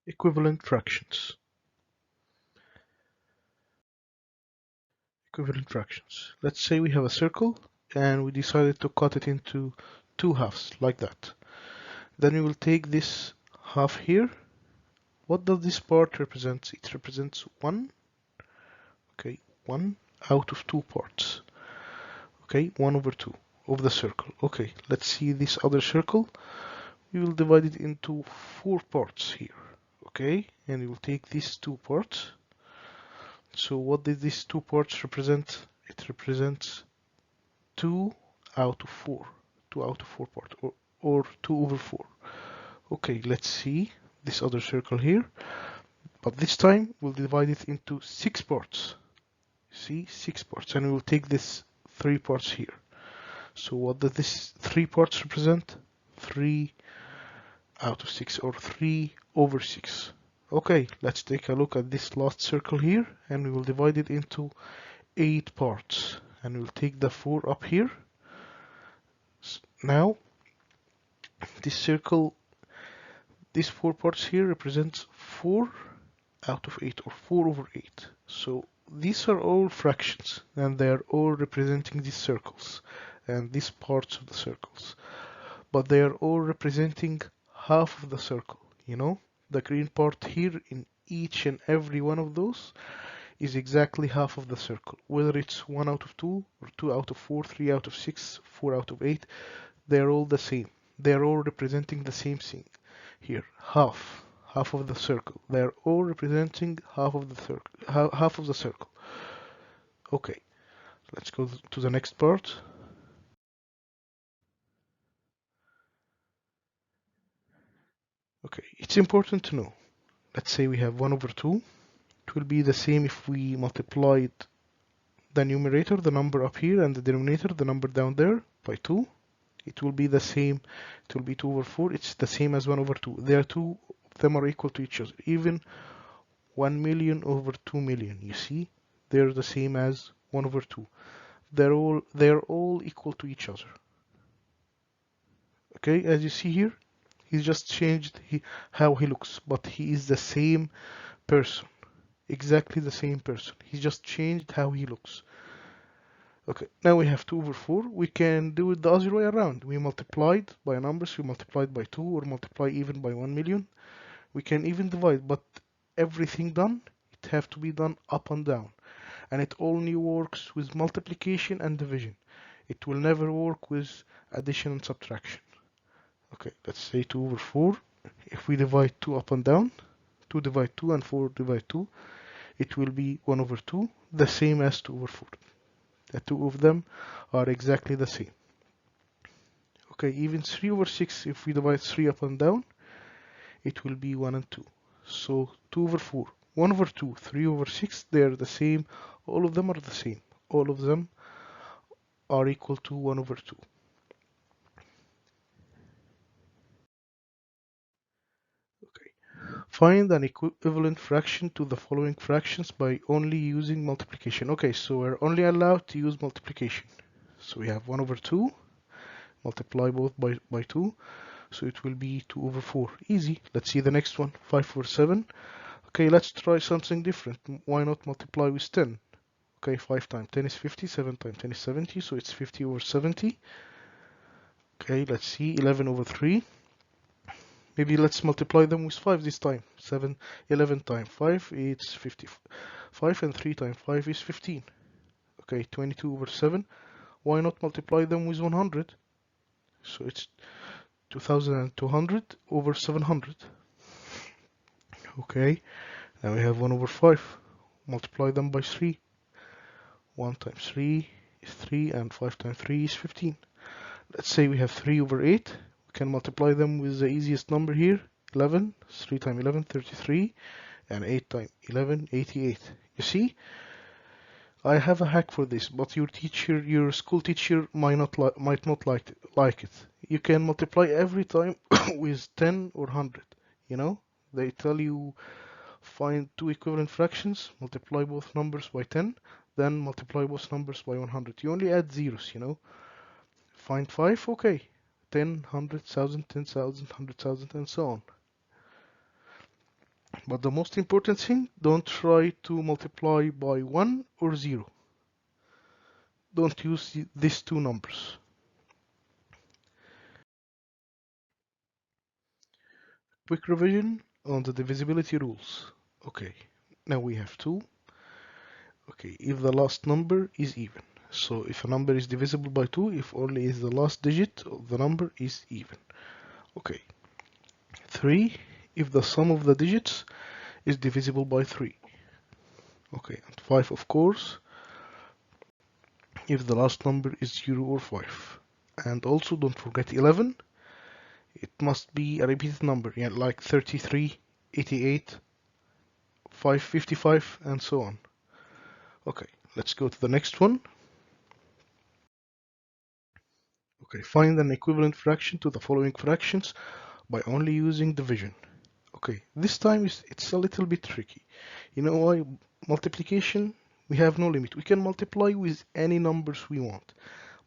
Equivalent fractions. Equivalent fractions. Let's say we have a circle and we decided to cut it into two halves like that. Then we will take this half here. What does this part represent? It represents 1, okay, 1 out of 2 parts. Okay, 1 over 2 of the circle. Okay, let's see this other circle. We will divide it into 4 parts here. Okay, and we will take these 2 parts. So what did these 2 parts represent? It represents 2 out of 4. 2 out of 4 parts, or 2 over 4. Okay, let's see this other circle here. But this time we'll divide it into 6 parts. See, 6 parts, and we will take this 3 parts here. So what does this 3 parts represent? 3 out of 6, or 3 over 6. Okay, let's take a look at this last circle here, and we will divide it into 8 parts, and we'll take the 4 up here. Now this circle, these 4 parts here represents 4 out of 8, or 4 over 8. So these are all fractions, and they are all representing these circles and these parts of the circles, but they are all representing half of the circle. You know, the green part here in each and every one of those is exactly half of the circle, whether it's 1 out of 2 or 2 out of 4, 3 out of 6, 4 out of 8. They're all the same. They're all representing the same thing here, half of the circle. They're all representing half of the circle, half of the circle. Okay, let's go to the next part. Okay, it's important to know. Let's say we have 1 over 2. It will be the same if we multiplied the numerator, the number up here, and the denominator, the number down there, by 2. It will be the same. It will be 2 over 4. It's the same as 1 over 2. There are 2 of them are equal to each other. Even 1 million over 2 million, you see, they're the same as 1 over 2. They're all equal to each other. Okay, as you see here, he's just changed how he looks, but he is the same person, exactly the same person. He just changed how he looks. Okay, now we have 2 over 4. We can do it the other way around. We multiplied by numbers, we multiplied by 2, or multiply even by 1 million. We can even divide, but everything done, it have to be done up and down. And it only works with multiplication and division. It will never work with addition and subtraction. Okay, let's say 2 over 4. If we divide 2 up and down, 2 divide 2 and 4 divide 2, it will be 1 over 2, the same as 2 over 4. The two of them are exactly the same. Okay, even 3 over 6, if we divide 3 up and down, it will be 1 and 2. So 2 over 4, 1 over 2, 3 over 6, they are the same. All of them are the same. All of them are equal to 1 over 2. Okay. Find an equivalent fraction to the following fractions by only using multiplication. Okay, so we're only allowed to use multiplication. So we have 1 over 2, multiply both by 2, so it will be 2 over 4. Easy. Let's see the next one, 5 over 7. Okay, let's try something different. Why not multiply with 10? Okay, 5 times 10 is 50, 7 times 10 is 70, so it's 50 over 70. Okay, let's see, 11 over 3. Maybe let's multiply them with 5 this time. 11 times 5, it's 55, and 3 times 5 is 15. Okay, 22 over 7. Why not multiply them with 100? So it's 2200 over 700. Okay, now we have 1 over 5. Multiply them by 3. 1 times 3 is 3, and 5 times 3 is 15. Let's say we have 3 over 8. We can multiply them with the easiest number here, 11. 3 times 11, 33, and 8 times 11, 88. You see, I have a hack for this, but your school teacher might not like it. You can multiply every time with 10 or 100. You know, they tell you find two equivalent fractions, multiply both numbers by 10, then multiply both numbers by 100. You only add zeros, you know. Find 5, okay. 10, 100,000, 10,000, 100,000, and so on. But the most important thing, don't try to multiply by 1 or 0. Don't use these two numbers. Quick revision on the divisibility rules. Okay, now we have 2. Okay, if the last number is even. So if a number is divisible by 2, if only is the last digit of the number is even. Okay. 3, if the sum of the digits is divisible by 3. Okay, and 5, of course, if the last number is 0 or 5. And also don't forget 11. It must be a repeated number, yeah, like 33, 88, 555, and so on. Okay, let's go to the next one. Okay, find an equivalent fraction to the following fractions by only using division. Okay, this time it's a little bit tricky. You know why? Multiplication, we have no limit. We can multiply with any numbers we want.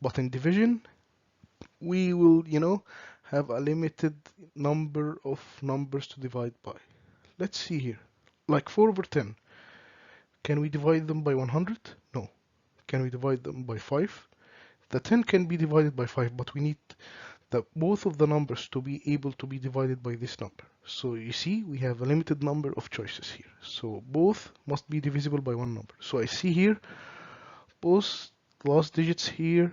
But in division, we will, have a limited number of numbers to divide by. Let's see here. Like 4 over 10. Can we divide them by 100? No. Can we divide them by 5? The 10 can be divided by 5, but we need both of the numbers to be able to be divided by this number. So you see, we have a limited number of choices here. So both must be divisible by one number. So I see here, both last digits here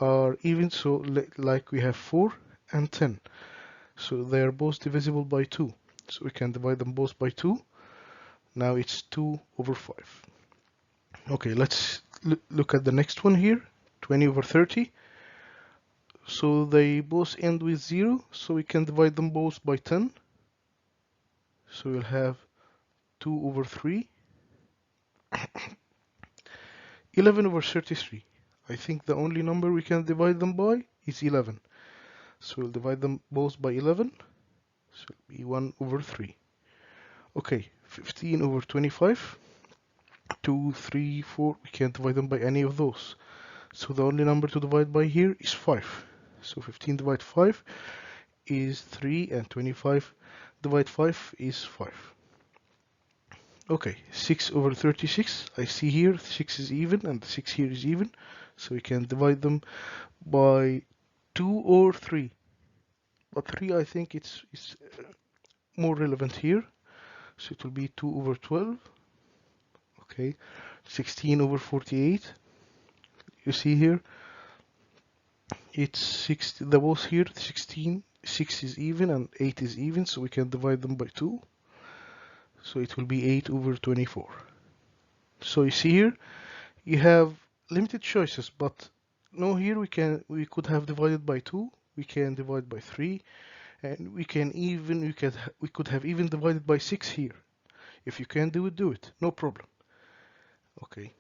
are even, so like we have 4 and 10. So they are both divisible by 2. So we can divide them both by 2. Now it's 2 over 5. Okay, let's look at the next one here, 20 over 30. So they both end with 0, so we can divide them both by 10. So we'll have 2 over 3. 11 over 33. I think the only number we can divide them by is 11. So we'll divide them both by 11. So it'll be 1 over 3. Okay, 15 over 25. 2, 3, 4. We can't divide them by any of those. So the only number to divide by here is 5. So 15 divided 5 is 3, and 25 divided 5 is 5. Okay, 6 over 36. I see here 6 is even and 6 here is even. So we can divide them by 2 or 3. But 3, I think it's more relevant here. So it will be 2 over 12. Okay, 16 over 48. You see here, it's 6, the both here, 16, 6 is even and 8 is even, so we can divide them by 2. So it will be 8 over 24. So you see here, you have limited choices, but no, here we could have divided by 2, we can divide by 3, and we could have even divided by 6 here. If you can do it, no problem. Okay.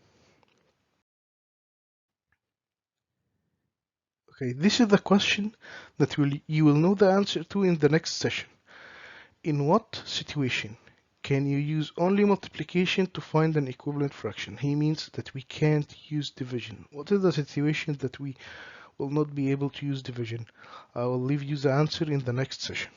Okay, this is the question that you will know the answer to in the next session. In what situation can you use only multiplication to find an equivalent fraction? He means that we can't use division. What is the situation that we will not be able to use division? I will leave you the answer in the next session.